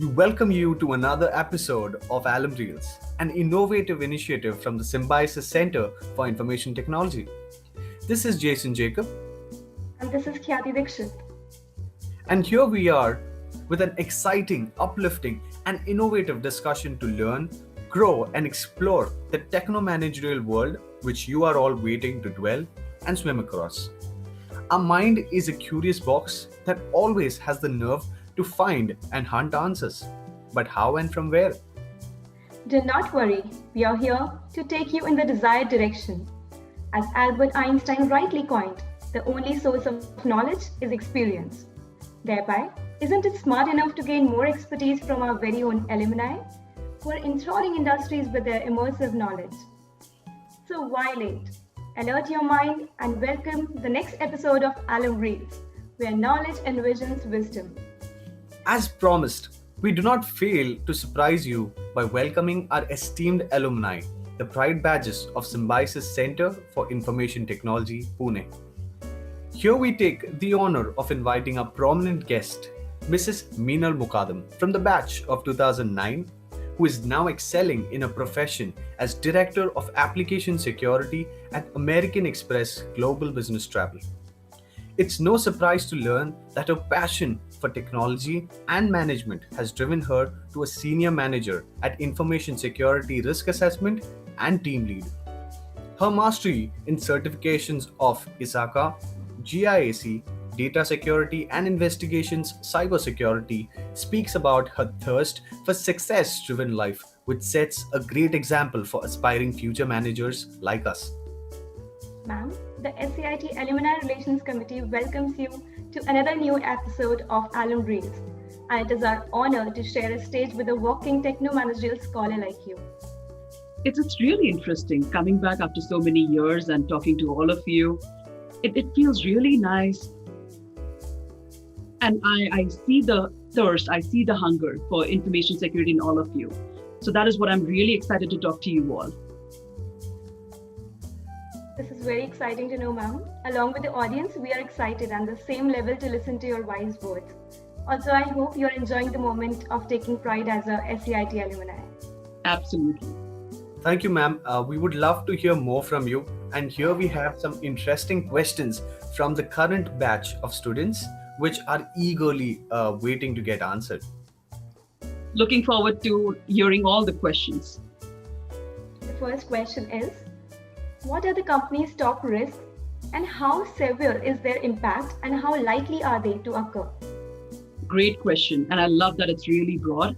We welcome you to another episode of Alum Reels, an innovative initiative from the Symbiosis Center for Information Technology. This is Jason Jacob. And this is Khyati Dikshit. And here we are with an exciting, uplifting, and innovative discussion to learn, grow, and explore the techno-managerial world which you are all waiting to dwell and swim across. Our mind is a curious box that always has the nerve to find and hunt answers. But how and from where? Do not worry, we are here to take you in the desired direction. As Albert Einstein rightly coined, the only source of knowledge is experience. Thereby, isn't it smart enough to gain more expertise from our very own alumni who are enthralling industries with their immersive knowledge? So why late? Alert your mind and welcome the next episode of Alum Reels, where knowledge envisions wisdom. As promised, we do not fail to surprise you by welcoming our esteemed alumni, the Pride Badges of Symbiosis Center for Information Technology, Pune. Here we take the honor of inviting our prominent guest, Mrs. Meenal Mukadam, from the batch of 2009, who is now excelling in a profession as Director of Application Security at American Express Global Business Travel. It's no surprise to learn that her passion for technology and management has driven her to a senior manager at Information Security Risk Assessment and Team Lead. Her mastery in certifications of CISA, GIAC, Data Security and Investigations Cybersecurity speaks about her thirst for success-driven life, which sets a great example for aspiring future managers like us. Ma'am, the SCIT Alumni Relations Committee welcomes you to another new episode of Alum Reels, and it is our honor to share a stage with a working techno-managerial scholar like you. It's really interesting coming back after so many years and talking to all of you. It feels really nice. And I see the thirst, I see the hunger for information security in all of you. So that is what I'm really excited to talk to you all. This is very exciting to know, ma'am. Along with the audience, we are excited and the same level to listen to your wise words. Also, I hope you're enjoying the moment of taking pride as a SCIT alumni. Absolutely. Thank you, ma'am. We would love to hear more from you. And here we have some interesting questions from the current batch of students, which are eagerly waiting to get answered. Looking forward to hearing all the questions. The first question is, what are the company's top risks and how severe is their impact and how likely are they to occur? Great question. And I love that it's really broad.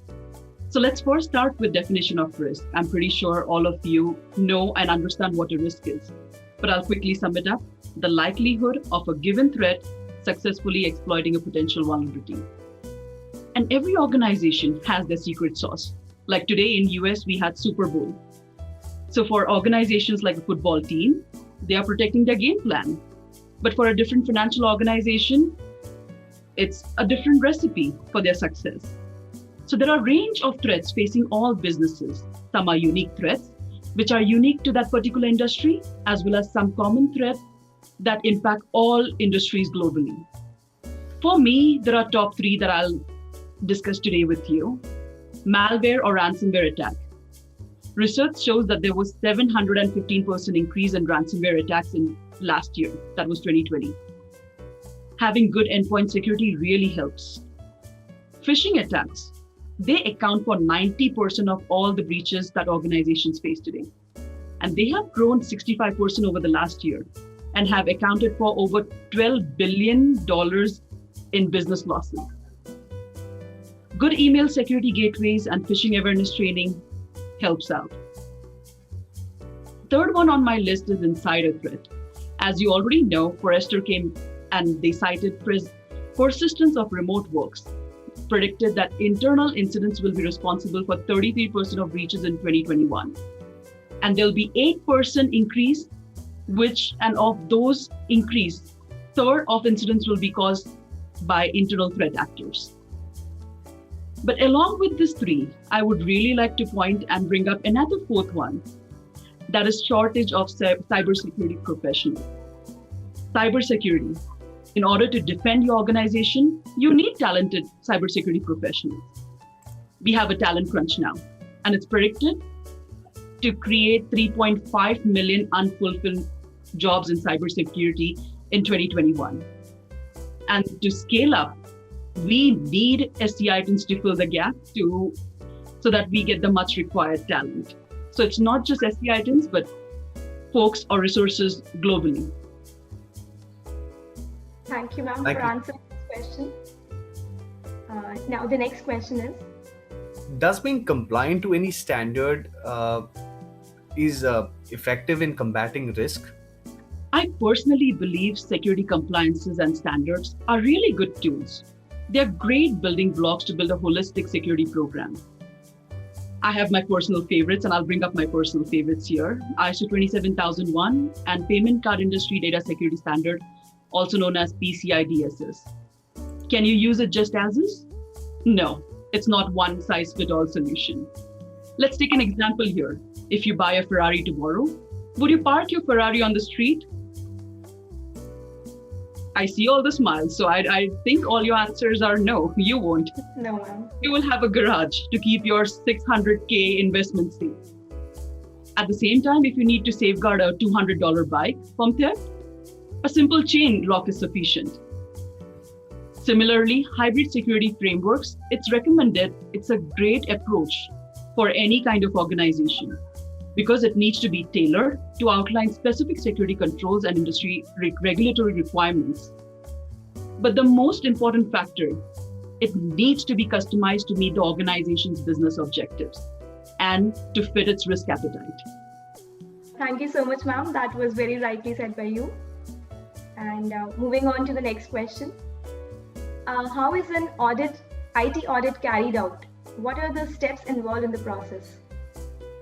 So let's first start with definition of risk. I'm pretty sure all of you know and understand what a risk is, but I'll quickly sum it up. The likelihood of a given threat successfully exploiting a potential vulnerability. And every organization has their secret sauce. Like today in US, we had Super Bowl. So for organizations like a football team, they are protecting their game plan. But for a different financial organization, it's a different recipe for their success. So there are a range of threats facing all businesses. Some are unique threats, which are unique to that particular industry, as well as some common threats that impact all industries globally. For me, there are top three that I'll discuss today with you. Malware or ransomware attack. Research shows that there was 715% increase in ransomware attacks in last year, that was 2020. Having good endpoint security really helps. Phishing attacks, they account for 90% of all the breaches that organizations face today. And they have grown 65% over the last year and have accounted for over $12 billion in business losses. Good email security gateways and phishing awareness training helps out. Third one on my list is insider threat. As you already know, Forrester came and they cited persistence of remote works, predicted that internal incidents will be responsible for 33% of breaches in 2021. And there'll be 8% increase, and of those increase, third of incidents will be caused by internal threat actors. But along with these three, I would really like to point and bring up another fourth one, that is shortage of cybersecurity professionals. Cybersecurity. In order to defend your organization, you need talented cybersecurity professionals. we have a talent crunch now, and it's predicted to create 3.5 million unfulfilled jobs in cybersecurity in 2021. And to scale up, we need SCITs to fill the gap so that we get the much required talent. So it's not just SCITs, but folks or resources globally. Thank you, ma'am, for answering this question. Now the next question is, does being compliant to any standard is effective in combating risk? I personally believe security compliances and standards are really good tools. They're great building blocks to build a holistic security program. I have my personal favorites, and I'll bring up my personal favorites here. ISO 27001 and Payment Card Industry Data Security Standard, also known as PCI DSS. Can you use it just as is? No, it's not one size fits all solution. Let's take an example here. If you buy a Ferrari tomorrow, would you park your Ferrari on the street? I see all the smiles, so I think all your answers are no, you won't. No, ma'am. You will have a garage to keep your 600K investment safe. At the same time, if you need to safeguard a $200 bike from theft, a simple chain lock is sufficient. Similarly, hybrid security frameworks, it's recommended, it's a great approach for any kind of organization because it needs to be tailored to outline specific security controls and industry regulatory requirements. But the most important factor, it needs to be customized to meet the organization's business objectives and to fit its risk appetite. Thank you so much, ma'am. That was very rightly said by you. And moving on to the next question. How is an IT audit carried out? What are the steps involved in the process?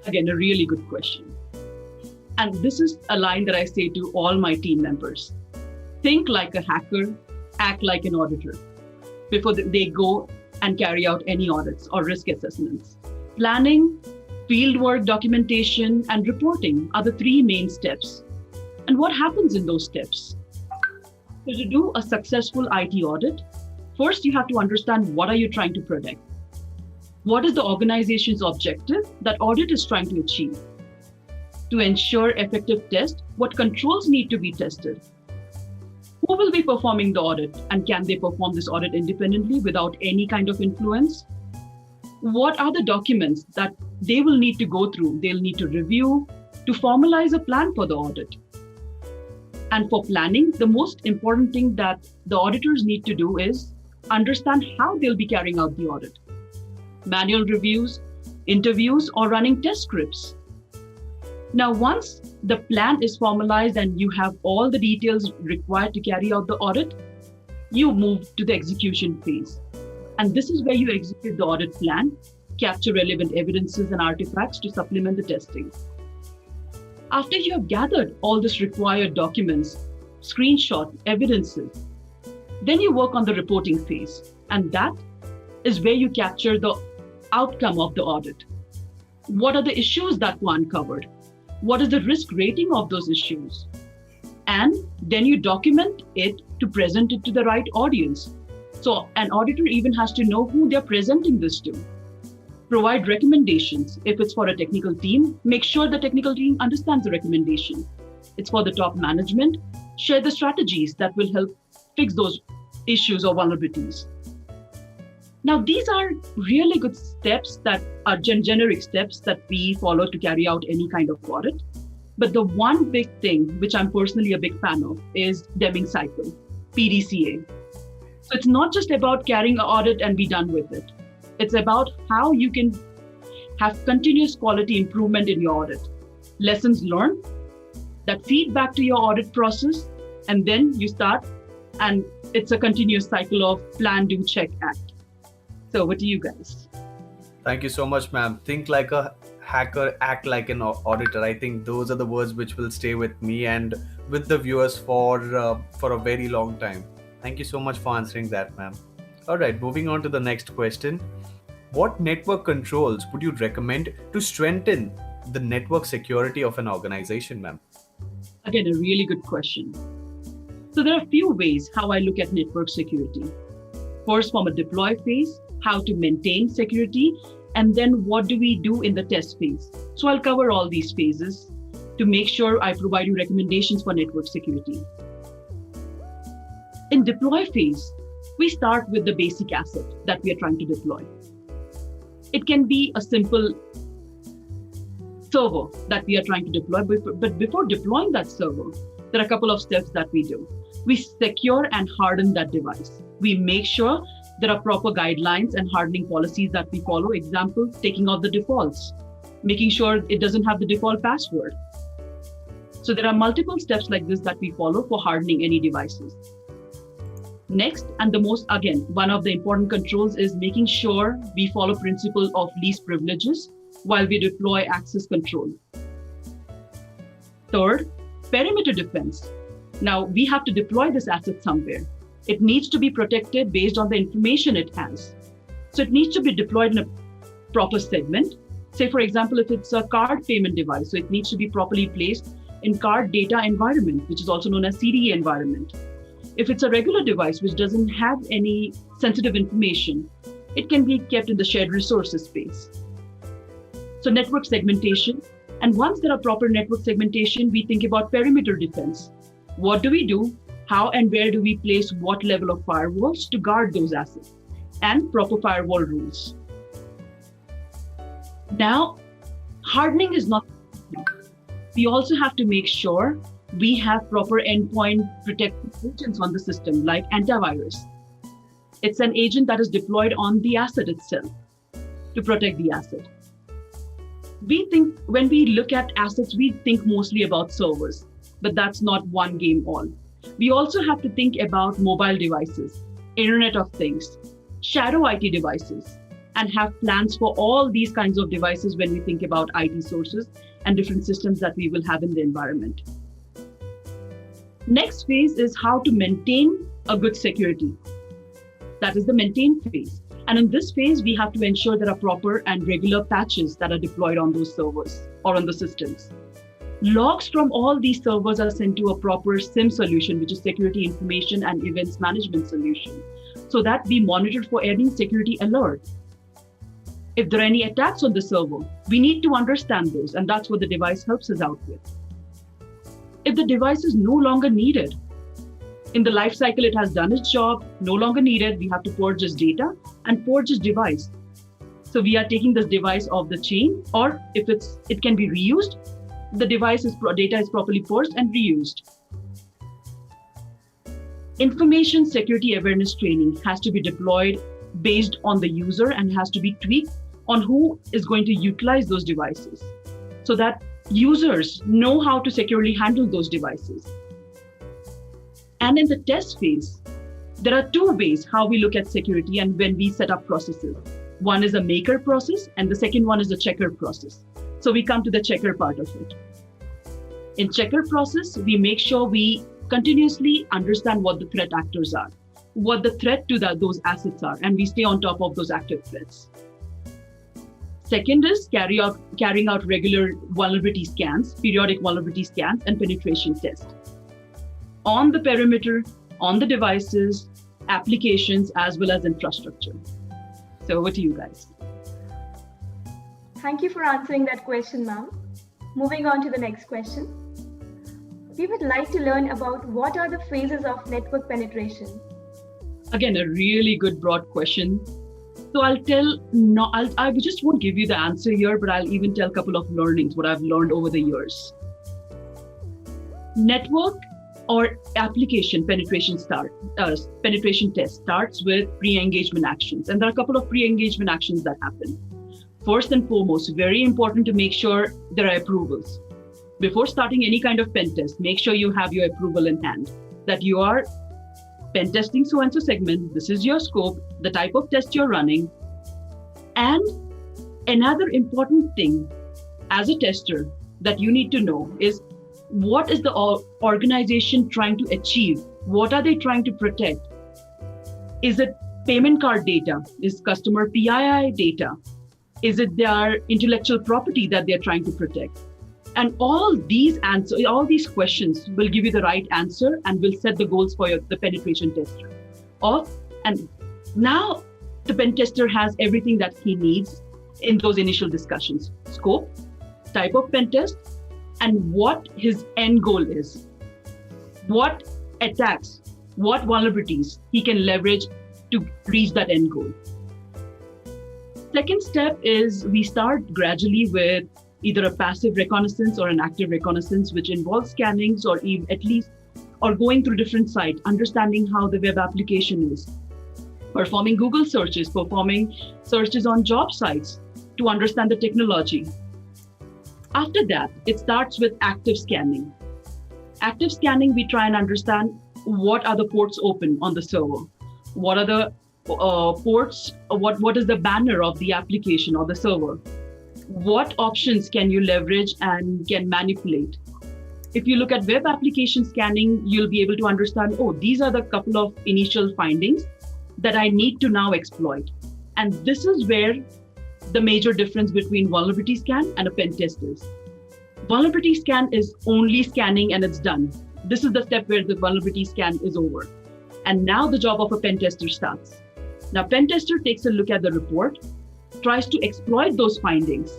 Again, a really good question. And this is a line that I say to all my team members. Think like a hacker, act like an auditor before they go and carry out any audits or risk assessments. Planning, fieldwork documentation, and reporting are the three main steps. And what happens in those steps? So to do a successful IT audit, first you have to understand what are you trying to protect. What is the organization's objective that audit is trying to achieve? To ensure effective test, what controls need to be tested? Who will be performing the audit, and can they perform this audit independently without any kind of influence? What are the documents that they will need to go through, they'll need to review to formalize a plan for the audit? And for planning, the most important thing that the auditors need to do is understand how they'll be carrying out the audit. Manual reviews, interviews, or running test scripts. Now, once the plan is formalized and you have all the details required to carry out the audit, you move to the execution phase. And this is where you execute the audit plan, capture relevant evidences and artifacts to supplement the testing. After you have gathered all this required documents, screenshot, evidences, then you work on the reporting phase. And that is where you capture the outcome of the audit. What are the issues that were uncovered? What is the risk rating of those issues? And then you document it to present it to the right audience. So an auditor even has to know who they're presenting this to. Provide recommendations. If it's for a technical team, make sure the technical team understands the recommendation. It's for the top management. Share the strategies that will help fix those issues or vulnerabilities. Now, these are really good steps that are generic steps that we follow to carry out any kind of audit. But the one big thing, which I'm personally a big fan of, is Deming cycle, PDCA. So it's not just about carrying an audit and be done with it. It's about how you can have continuous quality improvement in your audit. Lessons learned that feed back to your audit process, and then you start, and it's a continuous cycle of plan, do, check, act. So what do you guys? Thank you so much, ma'am. Think like a hacker, act like an auditor. I think those are the words which will stay with me and with the viewers for a very long time. Thank you so much for answering that, ma'am. All right, moving on to the next question. What network controls would you recommend to strengthen the network security of an organization, ma'am? Again, a really good question. So there are a few ways how I look at network security. First, from a deploy phase, how to maintain security, and then what do we do in the test phase. So I'll cover all these phases to make sure I provide you recommendations for network security. In deploy phase, we start with the basic asset that we are trying to deploy. It can be a simple server that we are trying to deploy, but before deploying that server, there are a couple of steps that we do. We secure and harden that device. We make sure there are proper guidelines and hardening policies that we follow. Example, taking off the defaults, making sure it doesn't have the default password. So there are multiple steps like this that we follow for hardening any devices. Next, and one of the important controls is making sure we follow principle of least privileges while we deploy access control. Third, perimeter defense. Now we have to deploy this asset somewhere. It needs to be protected based on the information it has. So it needs to be deployed in a proper segment. Say, for example, if it's a card payment device, so it needs to be properly placed in card data environment, which is also known as CDE environment. If it's a regular device which doesn't have any sensitive information, it can be kept in the shared resources space. So network segmentation. And once there are proper network segmentation, we think about perimeter defense. What do we do? How and where do we place what level of firewalls to guard those assets? And proper firewall rules. Now, hardening is not. We also have to make sure we have proper endpoint protective agents on the system, like antivirus. It's an agent that is deployed on the asset itself to protect the asset. When we look at assets, we think mostly about servers, but that's not one game all. We also have to think about mobile devices, Internet of Things, shadow IT devices, and have plans for all these kinds of devices when we think about IT sources and different systems that we will have in the environment. Next phase is how to maintain a good security. That is the maintain phase. And in this phase, we have to ensure there are proper and regular patches that are deployed on those servers or on the systems. Logs from all these servers are sent to a proper SIM solution, which is Security Information and Events Management Solution, so that we monitor for any security alert. If there are any attacks on the server, we need to understand those, and that's what the device helps us out with. If the device is no longer needed, in the life cycle it has done its job, no longer needed, we have to purge this data and purge this device. So we are taking this device off the chain, or if it can be reused, the data is properly purged and reused. Information security awareness training has to be deployed based on the user and has to be tweaked on who is going to utilize those devices, so that users know how to securely handle those devices. And in the test phase, there are two ways how we look at security and when we set up processes. One is a maker process and the second one is the checker process. So we come to the checker part of it. In checker process, we make sure we continuously understand what the threat actors are, what the threat to those assets are, and we stay on top of those active threats. Second is carrying out regular vulnerability scans, periodic vulnerability scans, and penetration tests on the perimeter, on the devices, applications, as well as infrastructure. So over to you guys. Thank you for answering that question, ma'am. Moving on to the next question. We would like to learn about what are the phases of network penetration. Again, a really good broad question. So I just won't give you the answer here, but I'll even tell a couple of learnings, what I've learned over the years. Network or application penetration test starts with pre-engagement actions. And there are a couple of pre-engagement actions that happen. First and foremost, very important to make sure there are approvals. Before starting any kind of pen test, make sure you have your approval in hand, that you are pen testing so-and-so segment, this is your scope, the type of test you're running. And another important thing as a tester that you need to know is, what is the organization trying to achieve? What are they trying to protect? Is it payment card data? Is customer PII data? Is it their intellectual property that they're trying to protect? And all these questions will give you the right answer and will set the goals for the penetration tester. And now the pen tester has everything that he needs in those initial discussions: scope, type of pen test, and what his end goal is. What attacks, what vulnerabilities he can leverage to reach that end goal. Second step is we start gradually with either a passive reconnaissance or an active reconnaissance, which involves scannings or at least or going through different sites, understanding how the web application is, performing Google searches, performing searches on job sites to understand the technology. After that, it starts with active scanning. Active scanning, we try and understand what are the ports open on the server, what are the ports, what is the banner of the application or the server, what options can you leverage and can manipulate. If you look at web application scanning, you'll be able to understand, oh, these are the couple of initial findings that I need to now exploit. And this is where the major difference between vulnerability scan and a pen test is. Vulnerability scan is only scanning and it's done. This is the step where the vulnerability scan is over. And now the job of a pen tester starts. Now, pen tester takes a look at the report, tries to exploit those findings,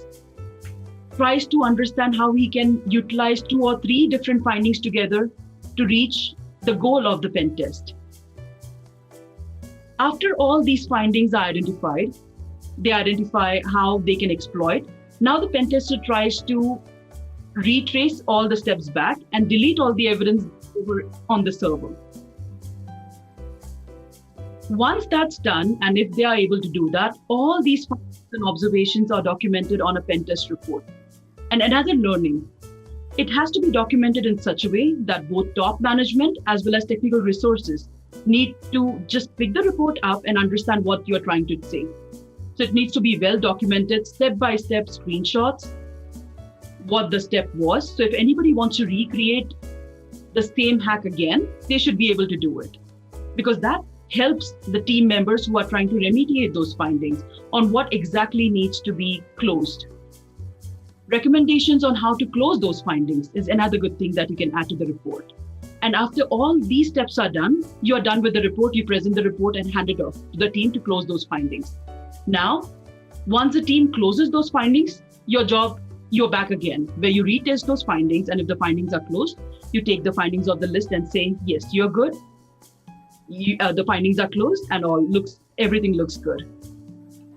tries to understand how he can utilize 2 or 3 different findings together to reach the goal of the pen test. After all these findings are identified, they identify how they can exploit. Now the pen tester tries to retrace all the steps back and delete all the evidence over on the server. Once that's done, and if they are able to do that, all these findings and observations are documented on a pen test report. And another learning, it has to be documented in such a way that both top management as well as technical resources need to just pick the report up and understand what you're trying to say. So it needs to be well documented, step-by-step screenshots, what the step was. So if anybody wants to recreate the same hack again, they should be able to do it, because that helps the team members who are trying to remediate those findings on what exactly needs to be closed. Recommendations on how to close those findings is another good thing that you can add to the report. And after all these steps are done, you are done with the report, you present the report and hand it off to the team to close those findings. Now, once the team closes those findings, your job, you're back again, where you retest those findings, and if the findings are closed, you take the findings off the list and say, yes, you're good. The findings are closed and everything looks good.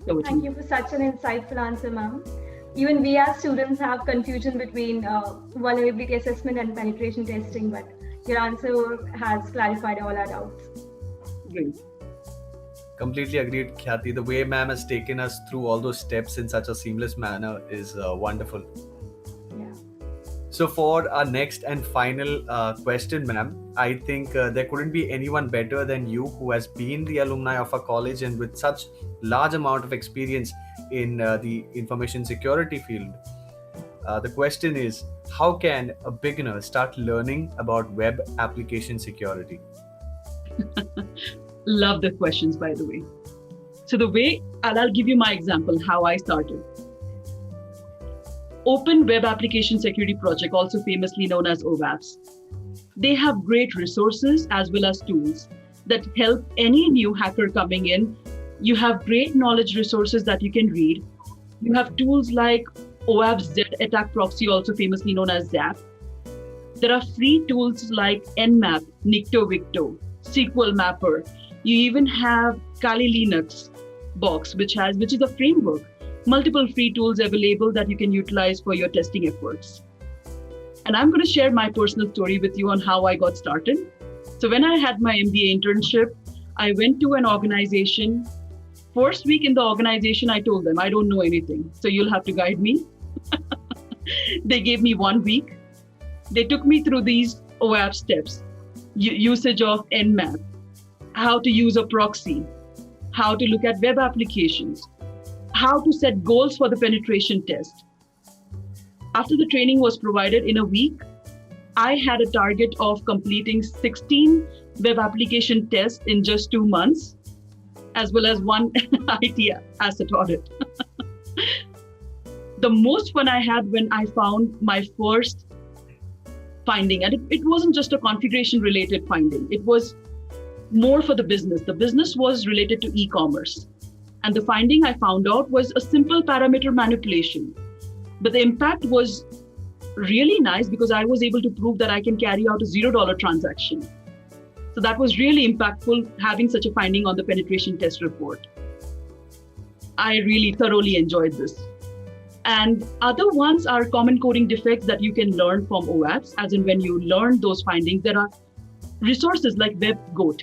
So thank you for such an insightful answer, ma'am. Even we as students have confusion between vulnerability assessment and penetration testing, but your answer has clarified all our doubts. Great. Completely agreed, Khyati. The way ma'am has taken us through all those steps in such a seamless manner is wonderful. Yeah. So for our next and final question, ma'am, I think there couldn't be anyone better than you, who has been the alumni of our college and with such large amount of experience in the information security field. The question is, how can a beginner start learning about web application security? Love the questions, by the way. So the way, I'll give you my example, how I started. Open Web Application Security Project, also famously known as OWASP. They have great resources as well as tools that help any new hacker coming in. You have great knowledge resources that you can read. You have tools like OWASP Z Attack Proxy, also famously known as ZAP. There are free tools like Nmap, Nikto, SQL Mapper. You even have Kali Linux box, which is a framework. Multiple free tools available that you can utilize for your testing efforts. And I'm going to share my personal story with you on how I got started. So when I had my MBA internship, I went to an organization. First week in the organization, I told them, I don't know anything, so you'll have to guide me. They gave me 1 week. They took me through these OWASP steps, usage of Nmap, how to use a proxy, how to look at web applications, how to set goals for the penetration test. After the training was provided in a week, I had a target of completing 16 web application tests in just 2 months, as well as 1 IT asset audit. The most fun I had when I found my first finding, and it wasn't just a configuration related finding, it was more for the business. The business was related to e-commerce. And the finding I found out was a simple parameter manipulation. But the impact was really nice because I was able to prove that I can carry out a $0 transaction. So that was really impactful, having such a finding on the penetration test report. I really thoroughly enjoyed this. And other ones are common coding defects that you can learn from OAPs, as in when you learn those findings, there are resources like WebGoat.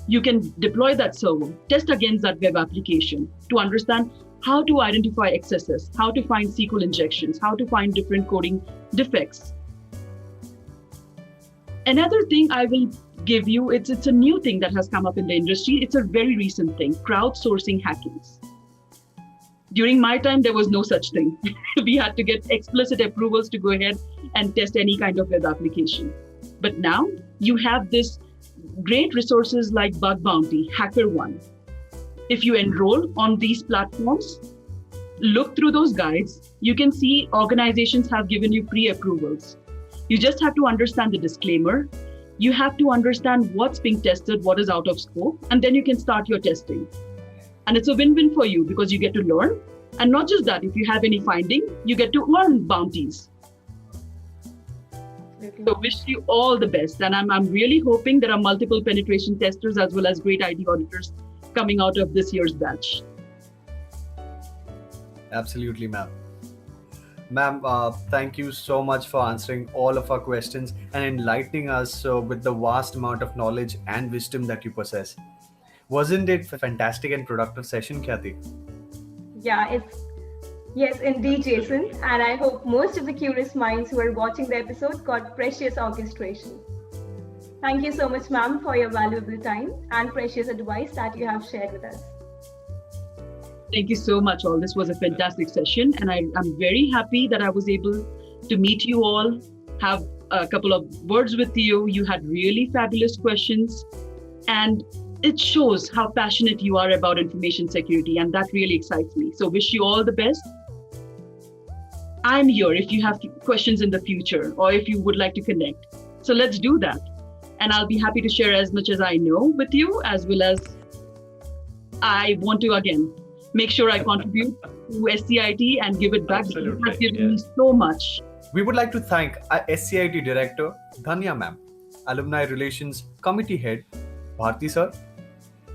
You can deploy that server, test against that web application to understand how to identify excesses, how to find SQL injections, how to find different coding defects. Another thing I will give you, it's a new thing that has come up in the industry. It's a very recent thing, crowdsourcing hackings. During my time, there was no such thing. We had to get explicit approvals to go ahead and test any kind of web application. But now you have this great resources like Bug Bounty, HackerOne. If you enroll on these platforms, look through those guides, you can see organizations have given you pre-approvals. You just have to understand the disclaimer. You have to understand what's being tested, what is out of scope, and then you can start your testing. And it's a win-win for you because you get to learn. And not just that, if you have any finding, you get to earn bounties. So wish you all the best. And I'm really hoping there are multiple penetration testers as well as great IT auditors coming out of this year's batch. Absolutely, ma'am. Ma'am, thank you so much for answering all of our questions and enlightening us with the vast amount of knowledge and wisdom that you possess. Wasn't it a fantastic and productive session, Khyati? Yeah, yes, indeed, Jason. And I hope most of the curious minds who are watching the episode got precious orchestration. Thank you so much, ma'am, for your valuable time and precious advice that you have shared with us. Thank you so much, all. This was a fantastic session. And I'm very happy that I was able to meet you all, have a couple of words with you. You had really fabulous questions. And it shows how passionate you are about information security, and that really excites me. So wish you all the best. I'm here if you have questions in the future or if you would like to connect. So let's do that. And I'll be happy to share as much as I know with you, as well as I want to, again, make sure I contribute to SCIT and give it back. Absolutely, It has given me so much. We would like to thank our SCIT Director, Dhanya ma'am, Alumni Relations Committee Head, Bharti sir,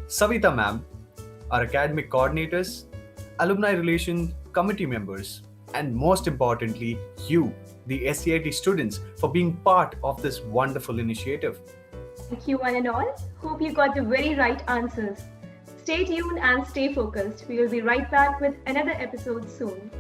Savita ma'am, our academic coordinators, Alumni Relations Committee members, and most importantly, you, the SCIT students, for being part of this wonderful initiative. Thank you, one and all. Hope you got the very right answers. Stay tuned and stay focused. We will be right back with another episode soon.